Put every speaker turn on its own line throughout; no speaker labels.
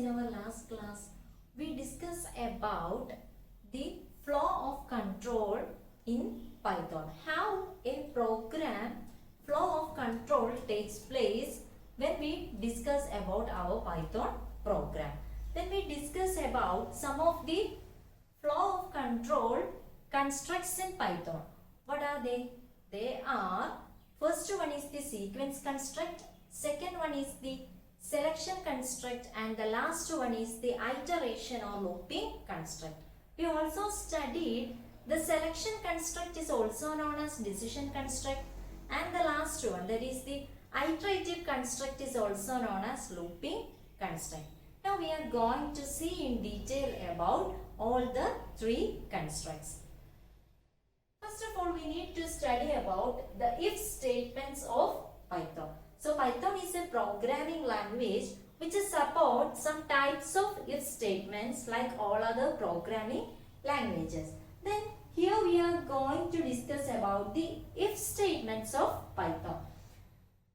in our last class, we discussed about the flow of control in Python. How a program flow of control takes place when we discuss about our Python program. Then we discuss about some of the flow of control constructs in Python. What are they? They are, first one is the sequence construct, second one is the selection construct, and the last one is the iteration or looping construct. We also studied the selection construct is also known as decision construct, and the last one, that is the iterative construct, is also known as looping construct. Now we are going to see in detail about all the three constructs. First of all, we need to study about the if statements of Python. So Python is a programming language which supports some types of if statements like all other programming languages. Then here we are going to discuss about the if statements of Python.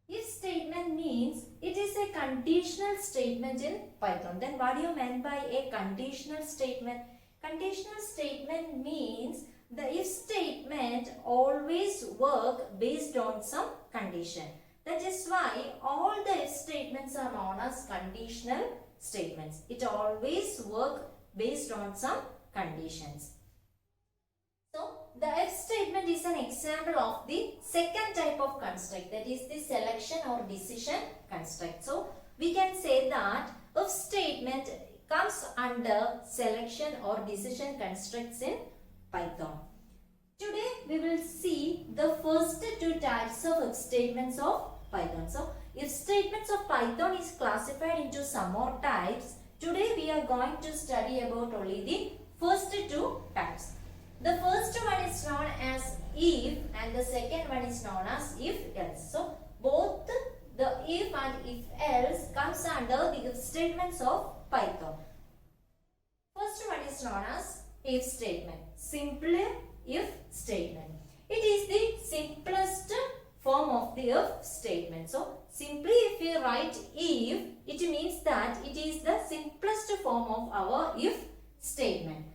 If statement means it is a conditional statement in Python. Then what do you mean by a conditional statement? Conditional statement means the if statement always work based on some condition. That is why all the if statements are known as conditional statements. It always work based on some conditions. So the if statement is an example of the second type of construct, that is the selection or decision construct. So we can say that if statement comes under selection or decision constructs in Python. Today we will see the first two types of if statements of Python. So if statements of Python is classified into some more types. Today we are going to study about only the first two types. The first one is known as if and the second one is known as if else. So both the if and if else comes under the if statements of Python. First one is known as if statement. Simple if statement. It is the simplest form of the if statement. So simply if we write if, it means that it is the simplest form of our if statement.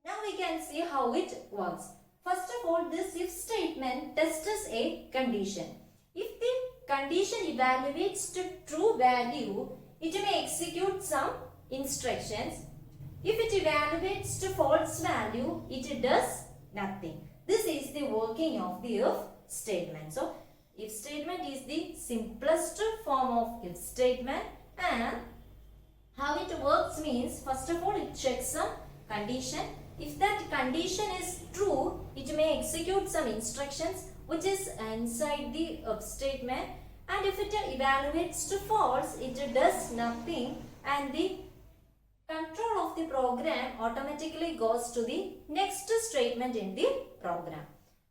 Now we can see how it works. First of all, this if statement tests a condition. If the condition evaluates to true value, it may execute some instructions. If it evaluates to false value, it does nothing. This is the working of the if statement. So, if statement is the simplest form of if statement, and how it works means, first of all, it checks some condition. If that condition is true, it may execute some instructions which is inside the if statement, and if it evaluates to false, it does nothing, and the control of the program automatically goes to the next statement in the program.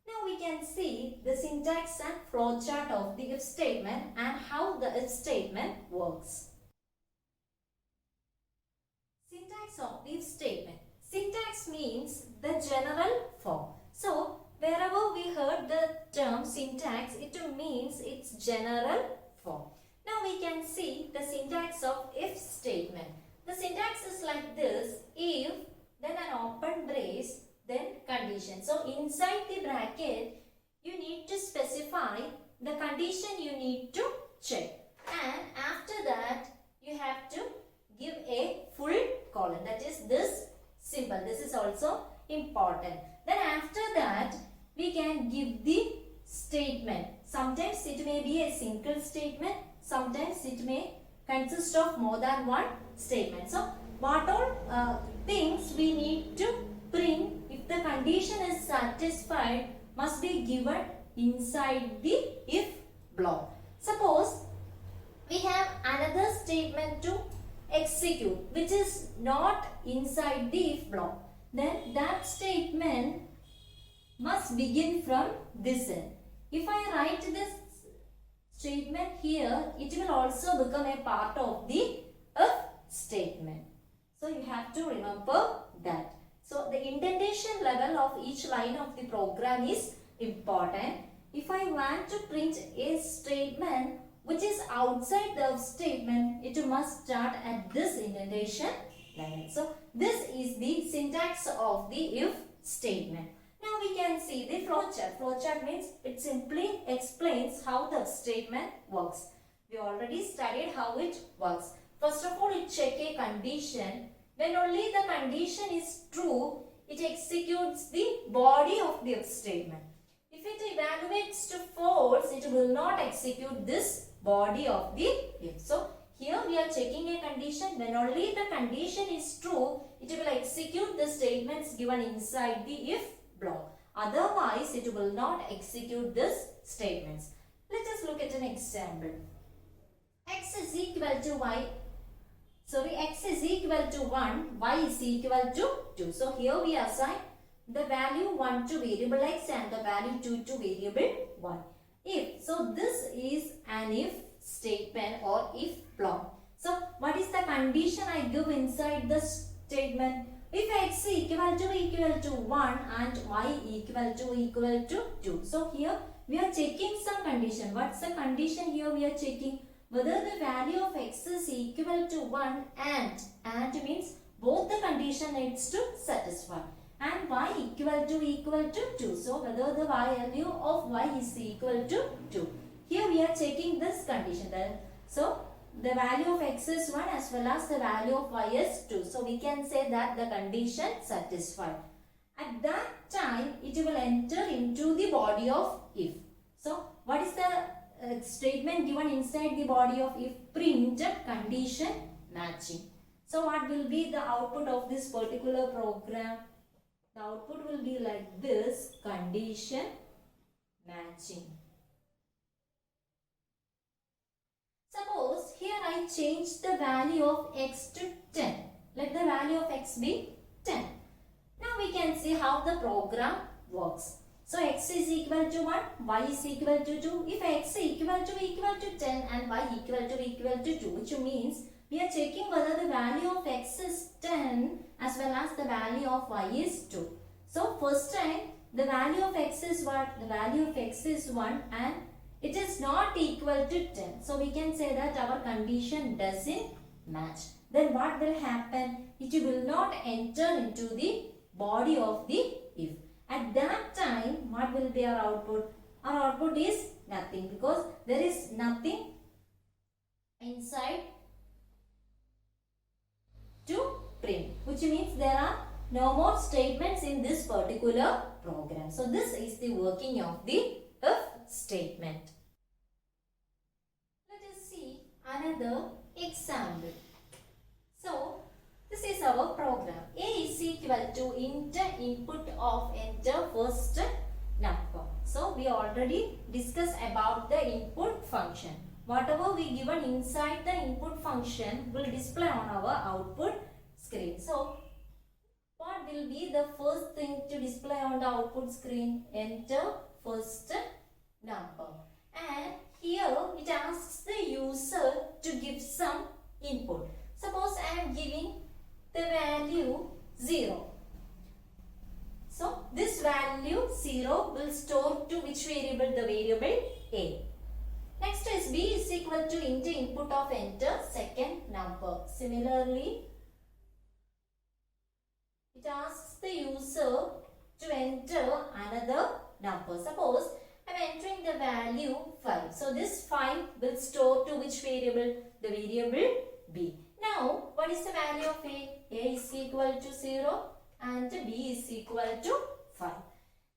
Now we can see the syntax and flowchart of the if statement and how the if statement works. Syntax of the if statement. Syntax means the general form. So wherever we heard the term syntax, it means its general form. Now we can see the syntax of if statement. The syntax is like this: if, then an open brace, then condition. So inside the bracket, you need to specify the condition you need to check, and after that you have to give a full colon, that is this symbol. This is also important. Then after that we can give the statement. Sometimes it may be a single statement, sometimes it may consist of more than one statement. So what all things we need to print if the condition is satisfied must be given inside the if block. Suppose we have another statement to execute which is not inside the if block, then that statement must begin from this end. If I write this statement here, it will also become a part of the if statement. So you have to remember that. So the indentation level of each line of the program is important. If I want to print a statement which is outside the if statement, it must start at this indentation line. So this is the syntax of the if statement. Now we can see the flowchart. Flowchart means it simply explains how the statement works. We already studied how it works. First of all, it check a condition. When only the condition is true, it executes the body of the if statement. If it evaluates to false, it will not execute this body of the if. So here we are checking a condition. When only the condition is true, it will execute the statements given inside the if block. Otherwise, it will not execute these statements. Let us look at an example. X is equal to y. X is equal to 1, y is equal to 2. So here we assign the value 1 to variable x and the value 2 to variable y. If, so this is an if statement or if block. So what is the condition I give inside the statement? If x equal to 1 and y equal to 2. So here we are checking some condition. What's the condition here we are checking? Whether the value of x is equal to 1 and means both the condition needs to satisfy. And y equal to 2. So whether the value of y is equal to 2. Here we are checking this condition. So the value of x is 1 as well as the value of y is 2. So we can say that the condition satisfied. At that time, it will enter into the body of if. So what is the statement given inside the body of if? Print condition matching. So what will be the output of this particular program? The output will be like this: condition matching. Suppose here I change the value of x to 10. Let the value of x be 10. Now we can see how the program works. So x is equal to 1, y is equal to 2. If x is equal to 10 and y equal to 2, which means we are checking whether the value of x is 10 as well as the value of y is 2. So first time the value of x is what? The value of x is 1 and it is not equal to 10. So we can say that our condition doesn't match. Then what will happen? It will not enter into the body of the if. At that time, what will be our output? Our output is nothing because there is nothing inside to print, which means there are no more statements in this particular program. So this is the working of the if statement. Let us see another example. So this is our program. A is equal to input of enter first number. So we already discussed about the input function. Whatever we given inside the input function will display on our output screen. So what will be the first thing to display on the output screen? Enter first number. And here it asks the user to give some input. Suppose I am giving the value 0. So this value 0 will store to which variable? The variable A. Next is B is equal to input of enter second number. Similarly, it asks the user to enter another number. Suppose I am entering the value 5. So this 5 will store to which variable? The variable B. Now, what is the value of A? A is equal to 0 and B is equal to 5.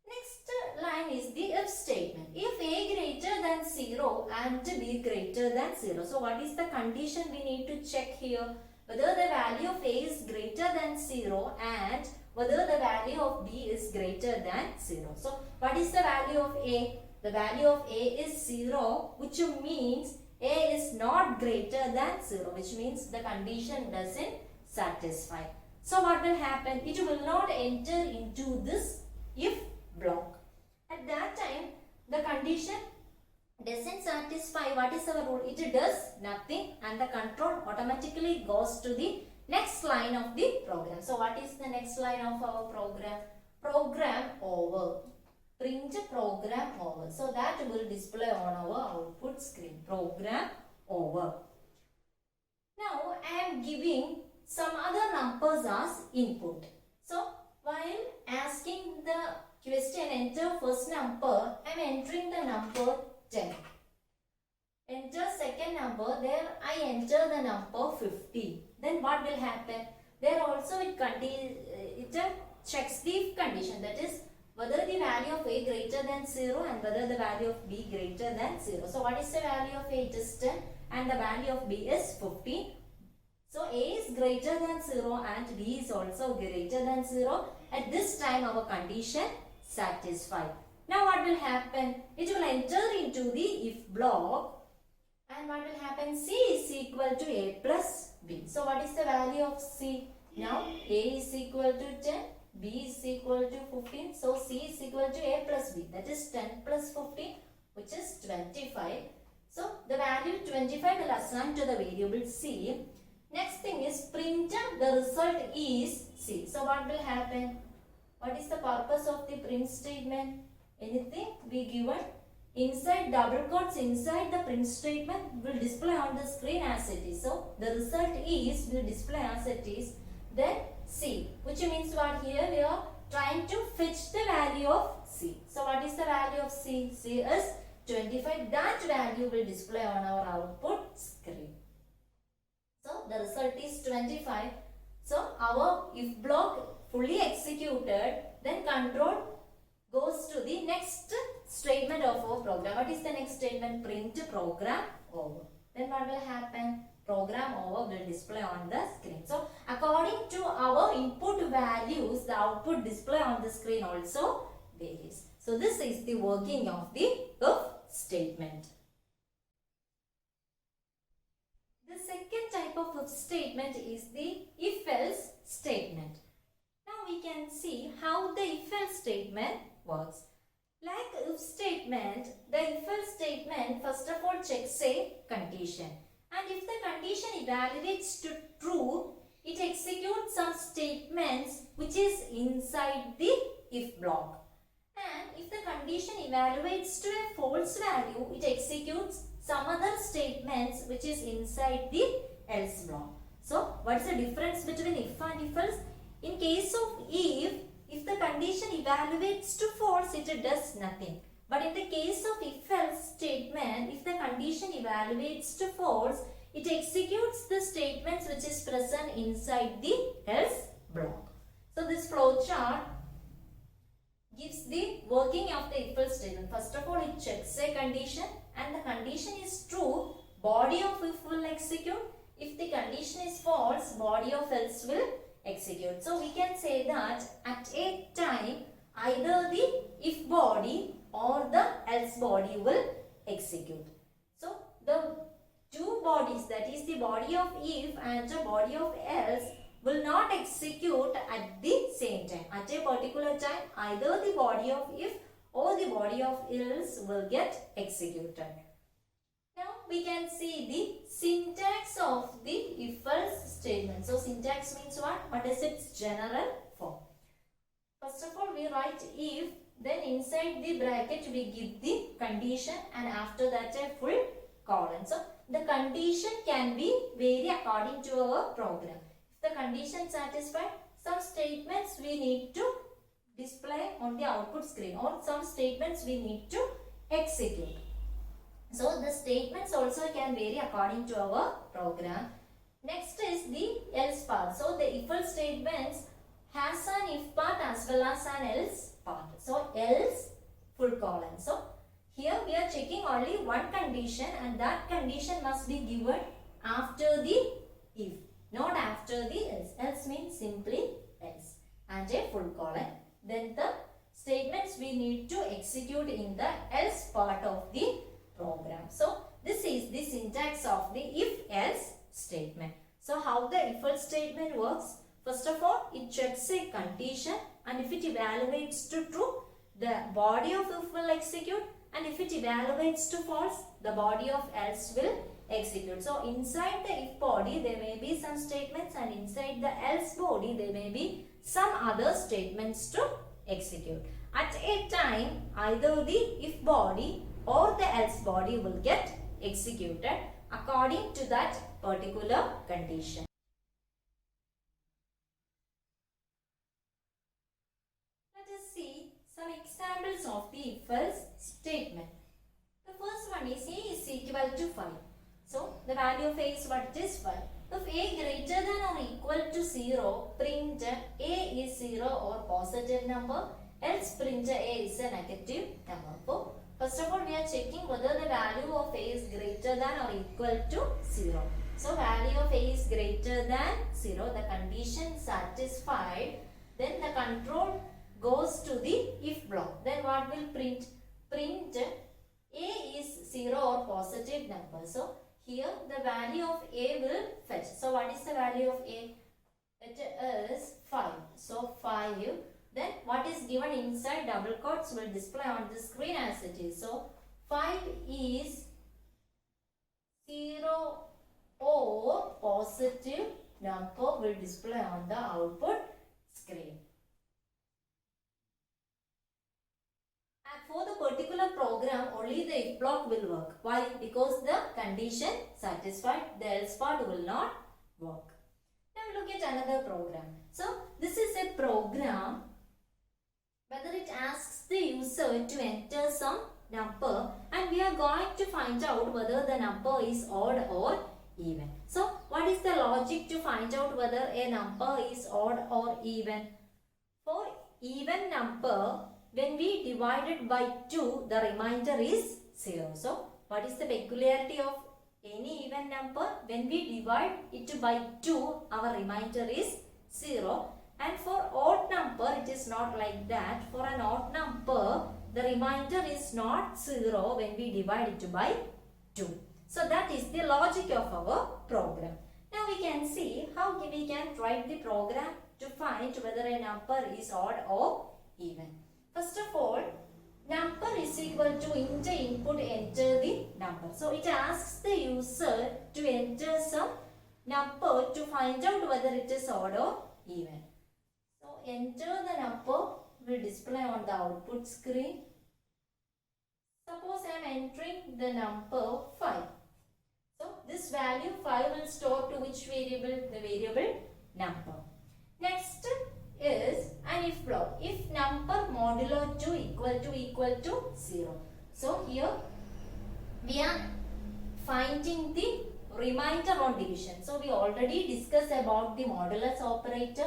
Next line is the if statement. If A greater than 0 and B greater than 0. So, what is the condition we need to check here? Whether the value of A is greater than 0 and whether the value of B is greater than 0. So, what is the value of A? The value of A is 0, which means A is not greater than 0, which means the condition doesn't satisfy. So what will happen? It will not enter into this if block. At that time, the condition doesn't satisfy. What is our rule? It does nothing and the control automatically goes to the next line of the program. So what is the next line of our program? Program over. print program over. So that will display on our output screen. Program over. Now I am giving some other numbers as input. So while asking the question, enter first number, I am entering the number 10. Enter second number, there I enter the number 50. Then what will happen? There also it checks the condition, that is whether the value of A greater than 0 and whether the value of B greater than 0. So what is the value of A? It is 10 and the value of B is 15. So A is greater than 0 and B is also greater than 0. At this time our condition satisfied. Now what will happen? It will enter into the if block. And what will happen? C is equal to A plus B. So what is the value of C? Now A is equal to 10, B is equal to 15. So C is equal to A plus B. That is 10 plus 15, which is 25. So the value 25 will assign to the variable C. Next thing is print the result is C. So what will happen? What is the purpose of the print statement? Anything we given inside double quotes inside the print statement will display on the screen as it is. So the result is will display as it is. Then C, which means what? Here we are trying to fetch the value of C. So what is the value of C? C is 25. That value will display on our output screen. So the result is 25. So our if block fully executed, then control goes to the next statement of our program. What is the next statement? Print program over. Then what will happen? Program over will display on the screen. So according to our input values, the output display on the screen also varies. So this is the working of the if statement. The second type of if statement is the if-else statement. Now we can see how the if-else statement works. Like if statement, the if-else statement first of all checks a condition. And if the condition evaluates to true, it executes some statements which is inside the if block. And if the condition evaluates to a false value, it executes some other statements which is inside the else block. So what is the difference between if and if-else? In case of if the condition evaluates to false, it does nothing. But in the case of if-else statement, if the condition evaluates to false, it executes the statements which is present inside the else block. So this flow chart gives the working of the if-else statement. First of all, it checks a condition and the condition is true, body of if will execute. If the condition is false, body of else will execute. So we can say that at a time either the if body or the else body will execute. So the two bodies, that is the body of if and the body of else, will not execute at the same time. At a particular time either the body of if or the body of else will get executed. Now we can see the syntax of the if-else statement. So syntax means what? What is its general form? First of all, we write if, then inside the bracket we give the condition and after that a full colon. So the condition can be vary according to our program. If the condition satisfied, some statements we need to display on the output screen or some statements we need to execute. So the statements also can vary according to our program. Next is the else part. So the if-else statements has an if part as well as an else part. So else full colon. So here we are checking only one condition and that condition must be given after the if, not after the else. Else means simply else and a full colon. Then the statements we need to execute in the else part of the program. So this is the syntax of the if-else statement. So how the if-else statement works? First of all, it checks a condition and if it evaluates to true, the body of if will execute, and if it evaluates to false, the body of else will execute. So inside the if body there may be some statements and inside the else body there may be some other statements to execute. At a time, either the if body or the else body will get executed according to that particular condition. Let us see some examples of the if-else statement. The first one is A is equal to 5. So, the value of A is what it is 5. If A greater than or equal to 0, print A is 0 or positive number, else print A is a negative number. So, first of all, we are checking whether the value of A is greater than or equal to 0. So, value of A is greater than 0, the condition satisfied, then the control goes to the if block. Then what will print? Print A is 0 or positive number. So, here the value of A will fetch. So, what is the value of A? It is 5. So, 5. Then what is given inside double quotes will display on the screen as it is. So, 5 is 0 or positive number will display on the output screen. For the particular program, only the if block will work. Why? Because the condition satisfied, the else part will not work. Now look at another program. So this is a program whether it asks the user to enter some number and we are going to find out whether the number is odd or even. So what is the logic to find out whether a number is odd or even? For even number, when we divide it by 2, the remainder is 0. So, what is the peculiarity of any even number? When we divide it by 2, our remainder is 0. And for odd number, it is not like that. For an odd number, the remainder is not 0 when we divide it by 2. So, that is the logic of our program. Now, we can see how we can write the program to find whether a number is odd or even. First of all, number is equal to input, enter the number. So, it asks the user to enter some number to find out whether it is odd or even. So, enter the number will display on the output screen. Suppose I am entering the number 5. So, this value 5 will store to which variable? The variable number. Next is an if block. If number modulo 2 equal to 0. So here we are finding the remainder on division. So we already discussed about the modulus operator.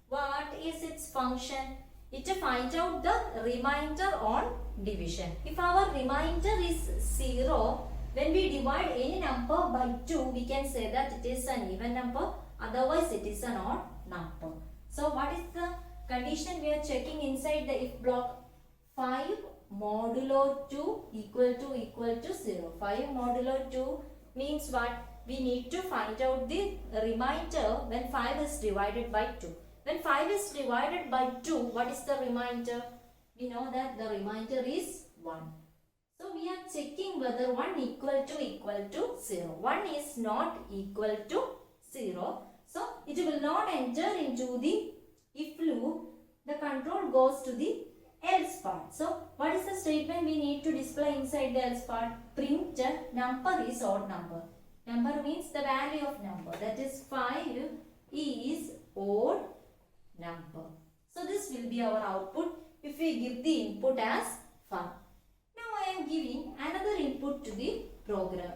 What is its function? It finds out the remainder on division. If our remainder is 0, when we divide any number by 2, we can say that it is an even number. Otherwise, it is an odd number. So, what is the condition we are checking inside the if block? 5 modulo 2 equal to 0. 5 modulo 2 means what? We need to find out the remainder when 5 is divided by 2. When 5 is divided by 2, what is the remainder? We know that the remainder is 1. So, we are checking whether 1 equal to 0. 1 is not equal to 0. So, it will not enter into the if loop. The control goes to the else part. So, what is the statement we need to display inside the else part? Print number is odd number. Number means the value of number. That is 5 is odd number. So, this will be our output if we give the input as 5. Now, I am giving another input to the program.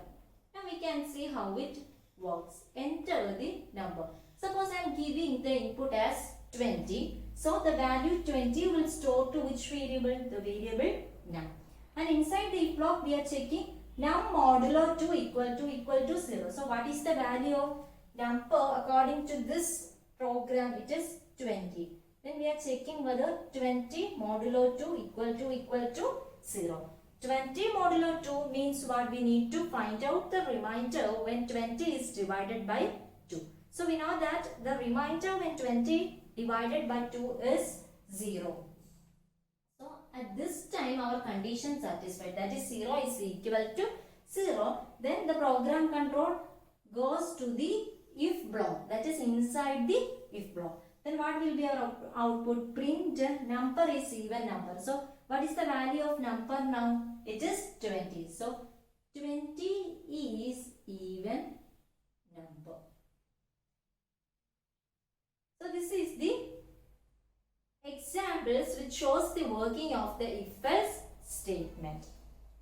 Now, we can see how it works. Enter the number. Suppose I am giving the input as 20. So, the value 20 will store to which variable? The variable num. And inside the if block, we are checking num modulo 2 equal to 0. So, what is the value of number according to this program? It is 20. Then we are checking whether 20 modulo 2 equal to 0. 20 modulo 2 means what? We need to find out the remainder when 20 is divided by 2. So, we know that the remainder when 20 divided by 2 is 0. So, at this time our condition satisfied, that is 0 is equal to 0. Then the program control goes to the if block, that is inside the if block. then what will be our output? Print number is even number. So what is the value of number now? It is 20. So 20 is even number. So this is the examples which shows the working of the if-else statement.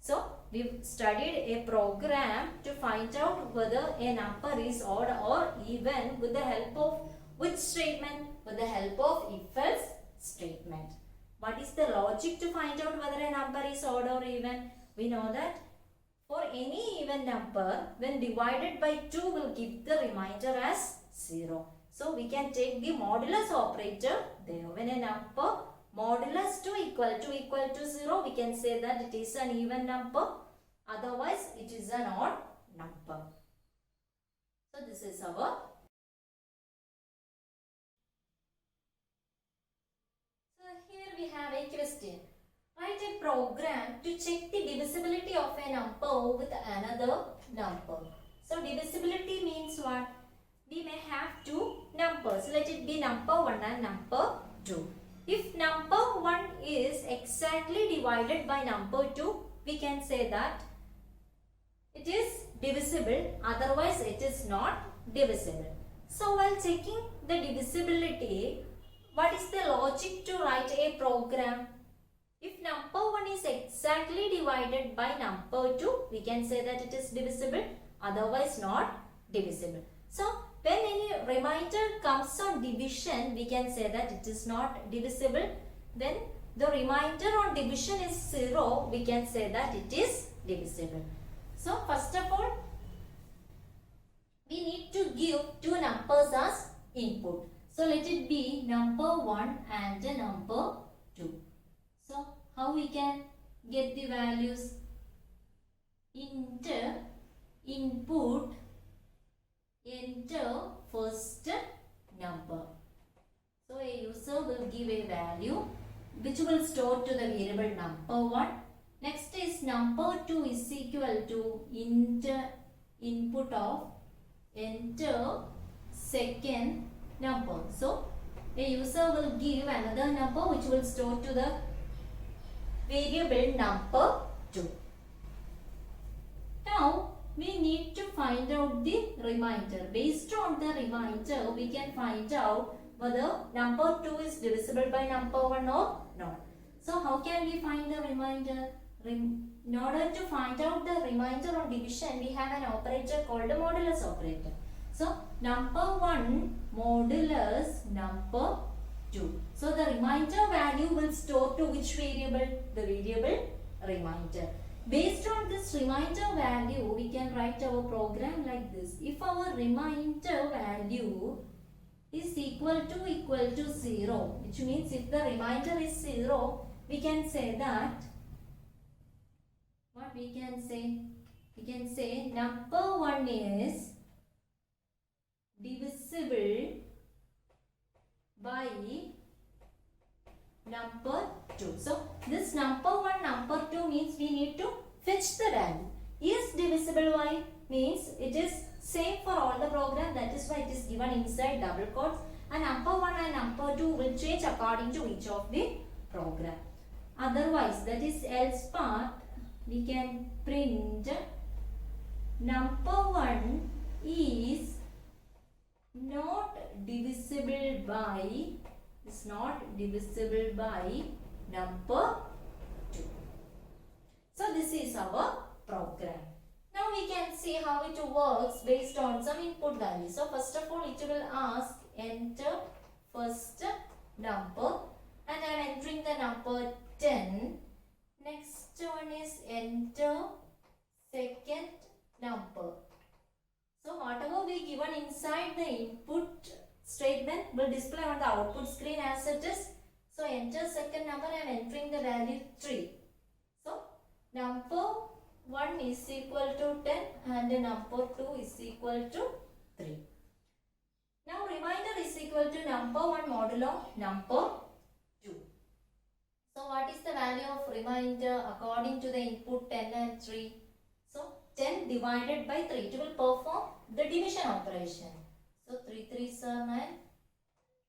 So we've studied a program to find out whether a number is odd or even with the help of which statement? With the help of if-else statement. What is the logic to find out whether a number is odd or even? We know that for any even number, when divided by 2 will give the remainder as 0. So we can take the modulus operator there. When a number modulus 2 equal to 0, we can say that it is an even number. Otherwise, it is an odd number. So this is our. So here we have a question. Write a program to check the divisibility of a number with another number. So divisibility means what? We may have two numbers. Let it be number 1 and number 2. If number 1 is exactly divided by number 2, we can say that it is divisible, otherwise it is not divisible. So while checking the divisibility, what is the logic to write a program? If number 1 is exactly divided by number 2, we can say that it is divisible, otherwise not divisible. So when any remainder comes on division, we can say that it is not divisible. When the remainder on division is 0, we can say that it is divisible. So first of all, we need to give two numbers as input. So let it be number 1 and number 2. So how we can get the values? Enter input, enter first number. So a user will give a value which will store to the variable number 1. Next is number 2 is equal to enter input of enter second number. So a user will give another number which will store to the variable number 2. Now we need to find out the remainder. Based on the remainder, we can find out whether number 2 is divisible by number 1 or not. So how can we find the remainder? In order to find out the remainder on division, we have an operator called a modulus operator. So number 1 modulus number 2. So the remainder value will store to which variable? The variable remainder. Based on this remainder value, we can write our program like this. If our remainder value is equal to 0, which means if the remainder is 0, we can say that, what we can say? We can say number 1 is divisible by number 2. So this number 1, number 2 means we need to fetch the value. Is divisible by means it is same for all the program, that is why it is given inside double quotes, and number 1 and number 2 will change according to each of the program. Otherwise, that is else part, we can print number 1 is not divisible by number 2. So this is our program. Now we can see how it works based on some input values. So first of all, it will ask enter first number, and I am entering the number 10. Next one is enter second number. So whatever we given inside the input statement will display on the output screen as it is. So enter second number, I am entering the value 3. So number 1 is equal to 10 and number 2 is equal to 3. Now remainder is equal to number 1 modulo number 2. So what is the value of remainder according to the input 10 and 3? So 10 divided by 3, it will perform the division operation. So 3 3s are 9,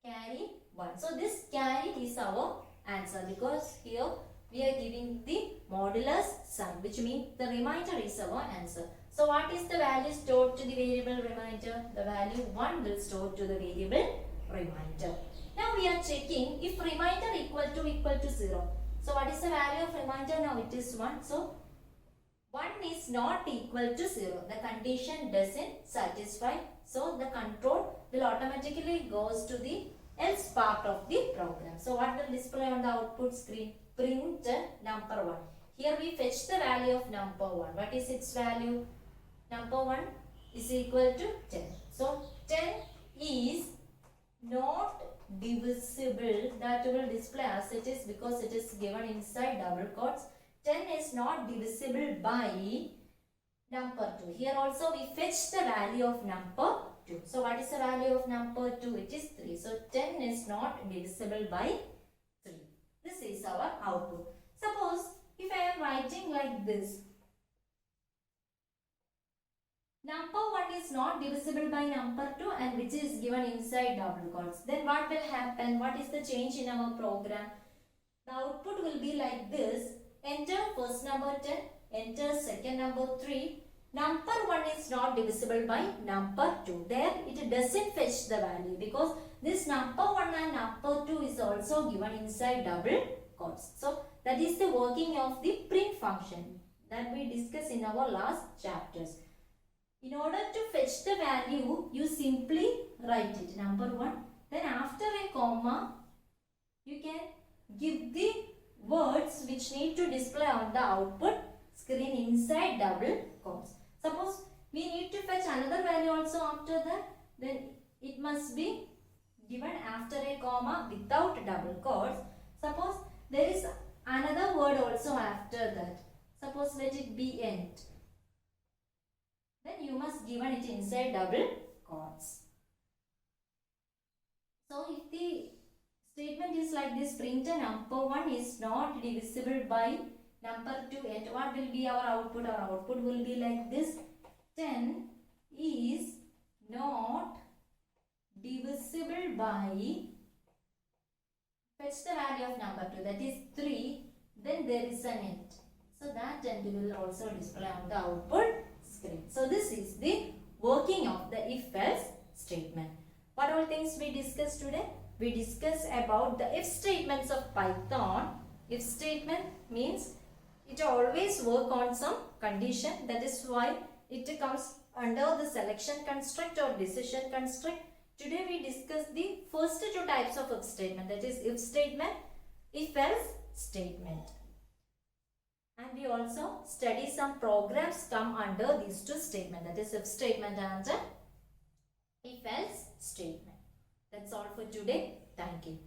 carry 1. So this carry is our answer because here we are giving the modulus sign, which means the remainder is our answer. So what is the value stored to the variable remainder? The value 1 will store to the variable remainder. Now we are checking if remainder equal to 0. So what is the value of remainder? Now it is 1. So 1 is not equal to 0. The condition doesn't satisfy. So the control will automatically goes to the else part of the program. So what will display on the output screen? Print number 1. Here we fetch the value of number 1. What is its value? Number 1 is equal to 10. So 10 is not divisible. That will display as it is because it is given inside double quotes. 10 is not divisible by number 2. Here also we fetch the value of number 2. So what is the value of number 2? It is 3. So 10 is not divisible by 3. This is our output. Suppose if I am writing like this, number 1 is not divisible by number 2 and which is given inside double quotes. Then what will happen? What is the change in our program? The output will be like this. Enter first number 10, enter second number 3. Number 1 is not divisible by number 2. There it doesn't fetch the value because this number 1 and number 2 is also given inside double quotes. So that is the working of the print function that we discussed in our last chapters. In order to fetch the value, you simply write it, number 1. Then after a comma, you can give the words which need to display on the output screen inside double quotes. Suppose we need to fetch another value also after that, then it must be given after a comma without double quotes. Suppose there is another word also after that. Suppose let it be end. Then you must given it inside double quotes. So if the statement is like this, print number 1 is not divisible by number 2, and what will be our output? Our output will be like this. 10 is not divisible by, fetch the value of number 2, that is 3, then there is an end. So that end will also display on the output screen. So this is the working of the if-else statement. What all things we discussed today? We discussed about the if statements of Python. If statement means it always work on some condition. That is why it comes under the selection construct or decision construct. Today we discuss the first two types of if statement. That is if statement, if-else statement. And we also study some programs come under these two statements. That is if statement and if-else statement. That's all for today. Thank you.